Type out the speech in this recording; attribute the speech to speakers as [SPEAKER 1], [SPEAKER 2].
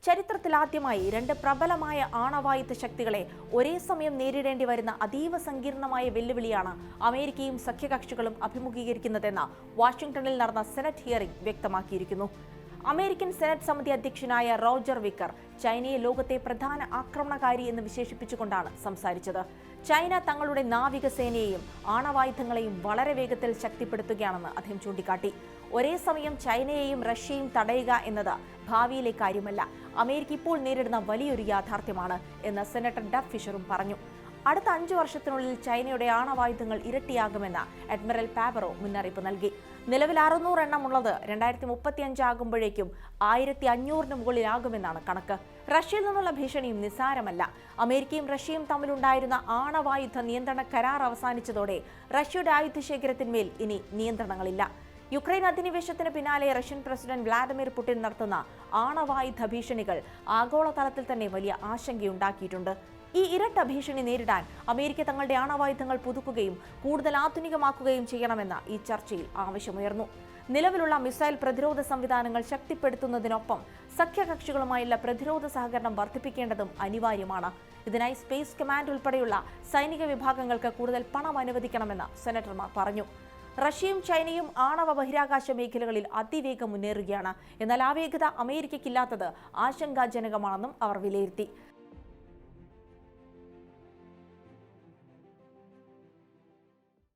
[SPEAKER 1] ചരിത്രത്തിലാദ്യമായി രണ്ട് പ്രബലമായ ആണവായുധ ശക്തികളെ ഒരേ സമയം നേരിടേണ്ടി വരുന്ന അതീവ സങ്കീർണമായ വെല്ലുവിളിയാണ് അമേരിക്കയും സഖ്യകക്ഷികളും അഭിമുഖീകരിക്കുന്നതെന്ന് വാഷിംഗ്ടണിൽ നടന്ന സെനറ്റ് ഹിയറിംഗ് വ്യക്തമാക്കിയിരിക്കുന്നു. അമേരിക്കൻ സെനറ്റ് സമിതി അധ്യക്ഷനായ റോജർ വിക്കർ ചൈനയെ ലോകത്തെ പ്രധാന ആക്രമണകാരി എന്ന് വിശേഷിപ്പിച്ചുകൊണ്ടാണ് സംസാരിച്ചത്. ചൈന തങ്ങളുടെ നാവികസേനയെയും ആണവായുധങ്ങളെയും വളരെ വേഗത്തിൽ ശക്തിപ്പെടുത്തുകയാണെന്ന് അദ്ദേഹം ചൂണ്ടിക്കാട്ടി. ഒരേ സമയം ചൈനയെയും റഷ്യയും തടയുക എന്നത് ഭാവിയിലെ കാര്യമല്ല, അമേരിക്ക ഇപ്പോൾ നേരിടുന്ന വലിയൊരു യാഥാർത്ഥ്യമാണ് എന്ന് സെനറ്റർ ഡഫ് ഫിഷറും പറഞ്ഞു. അടുത്ത 5 വർഷത്തിനുള്ളിൽ ചൈനയുടെ ആണവായുധങ്ങൾ ഇരട്ടിയാകുമെന്ന് അഡ്മിറൽ പാവറോ മുന്നറിയിപ്പ് നൽകി. നിലവിൽ 600 എണ്ണം ഉള്ളത് 2035 ആകുമ്പോഴേക്കും 1500-ന് മുകളിലാകുമെന്നാണ് കണക്ക്. റഷ്യയിൽ നിന്നുള്ള ഭീഷണിയും നിസ്സാരമല്ല. അമേരിക്കയും റഷ്യയും തമ്മിലുണ്ടായിരുന്ന ആണവായുധ നിയന്ത്രണ കരാർ അവസാനിച്ചതോടെ റഷ്യയുടെ ആയുധശേഖരത്തിന്മേൽ ഇനി നിയന്ത്രണങ്ങളില്ല. യുക്രൈൻ അധിനിവേശത്തിന് പിന്നാലെ റഷ്യൻ പ്രസിഡന്റ് വ്ളാഡിമിർ പുടിൻ നടത്തുന്ന ആണവായുധ ഭീഷണികൾ ആഗോളതലത്തിൽ തന്നെ വലിയ ആശങ്കയുണ്ടാക്കിയിട്ടുണ്ട്. ഈ ഇരട്ട ഭീഷണി നേരിടാൻ അമേരിക്ക തങ്ങളുടെ ആണവായുധങ്ങൾ പുതുക്കുകയും കൂടുതൽ ആധുനികമാക്കുകയും ചെയ്യണമെന്ന ഈ ചർച്ചയിൽ ആവശ്യമുയർന്നു. നിലവിലുള്ള മിസൈൽ പ്രതിരോധ സംവിധാനങ്ങൾ ശക്തിപ്പെടുത്തുന്നതിനൊപ്പം സഖ്യകക്ഷികളുമായുള്ള പ്രതിരോധ സഹകരണം വർദ്ധിപ്പിക്കേണ്ടതും അനിവാര്യമാണ്. ഇതിനായി സ്പേസ് കമാൻഡ് ഉൾപ്പെടെയുള്ള സൈനിക വിഭാഗങ്ങൾക്ക് കൂടുതൽ പണം അനുവദിക്കണമെന്ന് സെനറ്റർമാർ പറഞ്ഞു. റഷ്യയും ചൈനയും ആണവ ബഹിരാകാശ മേഖലകളിൽ അതിവേഗം മുന്നേറുകയാണ്. എന്നാൽ ആ വേഗത അമേരിക്കയ്ക്കില്ലാത്തത് ആശങ്കാജനകമാണെന്നും അവർ വിലയിരുത്തി.